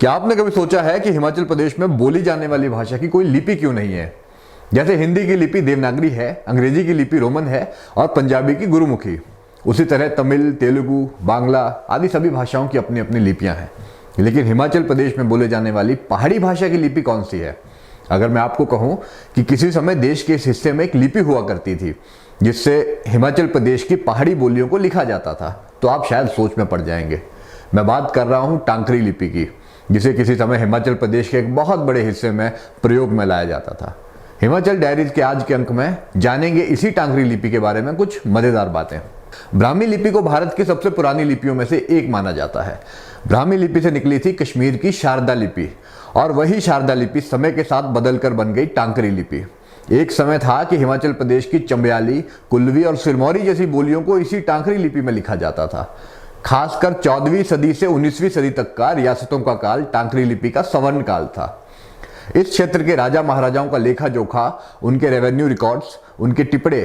क्या आपने कभी सोचा है कि हिमाचल प्रदेश में बोली जाने वाली भाषा की कोई लिपि क्यों नहीं है? जैसे हिंदी की लिपि देवनागरी है, अंग्रेजी की लिपि रोमन है और पंजाबी की गुरुमुखी, उसी तरह तमिल, तेलुगु, बांग्ला आदि सभी भाषाओं की अपनी अपनी लिपियां हैं। लेकिन हिमाचल प्रदेश में बोले जाने वाली पहाड़ी भाषा की लिपि कौन सी है? अगर मैं आपको कहूं कि किसी समय देश के इस हिस्से में एक लिपि हुआ करती थी जिससे हिमाचल प्रदेश की पहाड़ी बोलियों को लिखा जाता था, तो आप शायद सोच में पड़ जाएंगे। मैं बात कर रहा हूं टांकरी लिपि की, जिसे किसी समय हिमाचल प्रदेश के एक बहुत बड़े हिस्से में प्रयोग में लाया जाता था। हिमाचल डायरीज के आज के अंक में जानेंगे इसी टांकरी लिपि के बारे में कुछ मजेदार बातें। ब्राह्मी लिपि को भारत की सबसे पुरानी लिपियों में से एक माना जाता है। ब्राह्मी लिपि से निकली थी कश्मीर की शारदा लिपि, और वही शारदा लिपि समय के साथ बदलकर बन गई टांकरी लिपि। एक समय था कि हिमाचल प्रदेश की चंबयाली, कुल्लवी और सिरमौरी जैसी बोलियों को इसी टांकरी लिपि में लिखा जाता था। खासकर 14वीं सदी से 19वीं सदी तक का रियासतों का काल टांकरी लिपि का सवर्ण काल था। इस क्षेत्र के राजा महाराजाओं का लेखा जोखा, उनके रेवेन्यू रिकॉर्ड्स, उनके टिप्पणे,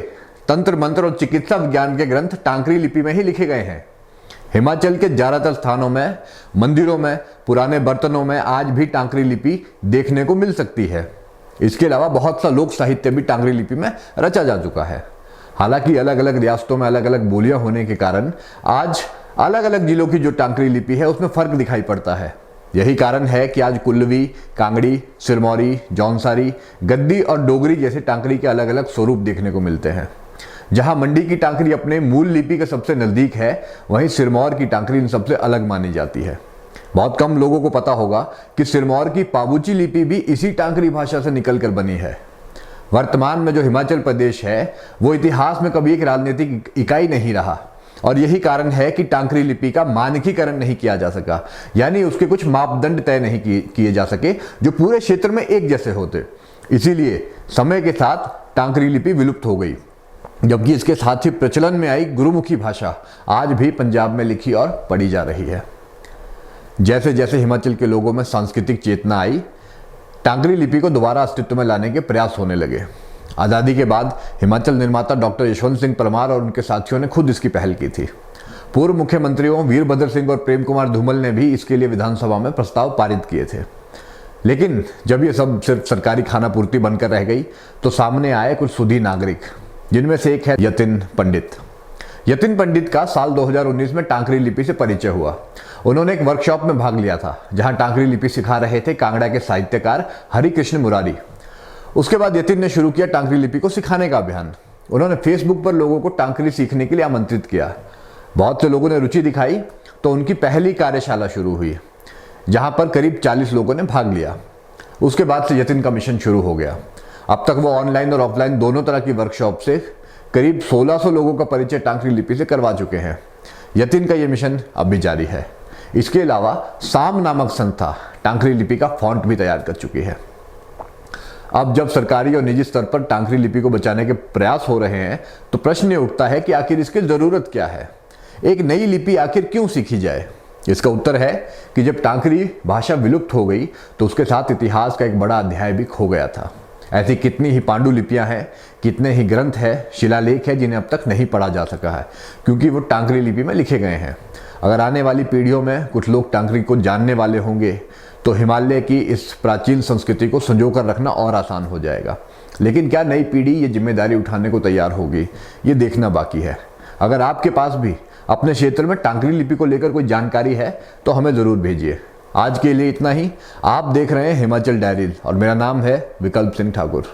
तंत्र मंत्र और चिकित्सा विज्ञान के ग्रंथ टांकरी लिपि में ही लिखे गए हैं। हिमाचल के ज्यादातर स्थानों में, मंदिरों में, पुराने बर्तनों में आज भी टांकरी लिपि देखने को मिल सकती है। इसके अलावा बहुत सा लोक साहित्य भी टांकरी लिपि में रचा जा चुका है। हालांकि अलग अलग रियासतों में अलग अलग बोलियां होने के कारण आज अलग अलग जिलों की जो टांकरी लिपि है उसमें फर्क दिखाई पड़ता है। यही कारण है कि आज कुल्लवी, कांगड़ी, सिरमौरी, जौनसारी, गद्दी और डोगरी जैसे टांकरी के अलग अलग स्वरूप देखने को मिलते हैं। जहां मंडी की टांकरी अपने मूल लिपि के सबसे नजदीक है, वहीं सिरमौर की टांकरी इन सबसे अलग मानी जाती है। बहुत कम लोगों को पता होगा कि सिरमौर की पाबूची लिपि भी इसी टांकरी भाषा से निकलकर बनी है। वर्तमान में जो हिमाचल प्रदेश है वो इतिहास में कभी एक राजनीतिक इकाई नहीं रहा, और यही कारण है कि टांकरी लिपि का मानकीकरण नहीं किया जा सका, यानी उसके कुछ मापदंड तय नहीं किए जा सके जो पूरे क्षेत्र में एक जैसे होते। इसीलिए समय के साथ टांकरी लिपि विलुप्त हो गई, जबकि इसके साथ ही प्रचलन में आई गुरुमुखी भाषा आज भी पंजाब में लिखी और पढ़ी जा रही है। जैसे जैसे हिमाचल के लोगों में सांस्कृतिक चेतना आई, टांकरी लिपि को दोबारा अस्तित्व में लाने के प्रयास होने लगे। आज़ादी के बाद हिमाचल निर्माता डॉक्टर यशवंत सिंह परमार और उनके साथियों ने खुद इसकी पहल की थी। पूर्व मुख्यमंत्रियों वीरभद्र सिंह और प्रेम कुमार धूमल ने भी इसके लिए विधानसभा में प्रस्ताव पारित किए थे। लेकिन जब ये सब सिर्फ सरकारी खाना पूर्ति बनकर रह गई, तो सामने आए कुछ सुधी नागरिक, जिनमें से एक है यतिन पंडित। यतिन पंडित का साल 2019 में टांकरी लिपि से परिचय हुआ। उन्होंने एक वर्कशॉप में भाग लिया था जहां टांकरी लिपि सिखा रहे थे कांगड़ा के साहित्यकार हरिकृष्ण मुरारी। उसके बाद यतिन ने शुरू किया टांकरी लिपि को सिखाने का अभियान। उन्होंने फेसबुक पर लोगों को टांकरी सीखने के लिए आमंत्रित किया। बहुत से लोगों ने रुचि दिखाई तो उनकी पहली कार्यशाला शुरू हुई, जहां पर करीब 40 लोगों ने भाग लिया। उसके बाद से यतिन का मिशन शुरू हो गया। अब तक वो ऑनलाइन और ऑफलाइन दोनों तरह की वर्कशॉप से करीब 1600 लोगों का परिचय टांकरी लिपि से करवा चुके हैं। यतिन का ये मिशन अब भी जारी है। इसके अलावा साम नामक संस्था टांकरी लिपि का फॉन्ट भी तैयार कर चुकी है। अब जब सरकारी और निजी स्तर पर टांकरी लिपि को बचाने के प्रयास हो रहे हैं, तो प्रश्न ये उठता है कि आखिर इसकी जरूरत क्या है? एक नई लिपि आखिर क्यों सीखी जाए? इसका उत्तर है कि जब टांकरी भाषा विलुप्त हो गई तो उसके साथ इतिहास का एक बड़ा अध्याय भी खो गया था। ऐसी कितनी ही पांडुलिपियां हैं, कितने ही ग्रंथ है, शिलालेख है जिन्हें अब तक नहीं पढ़ा जा सका है, क्योंकि वो टांकरी लिपि में लिखे गए हैं। अगर आने वाली पीढ़ियों में कुछ लोग टांकरी को जानने वाले होंगे तो हिमालय की इस प्राचीन संस्कृति को संजो कर रखना और आसान हो जाएगा। लेकिन क्या नई पीढ़ी ये जिम्मेदारी उठाने को तैयार होगी, ये देखना बाकी है। अगर आपके पास भी अपने क्षेत्र में टांकरी लिपि को लेकर कोई जानकारी है तो हमें ज़रूर भेजिए। आज के लिए इतना ही। आप देख रहे हैं हिमाचल डायरीज और मेरा नाम है विकल्प सिंह ठाकुर।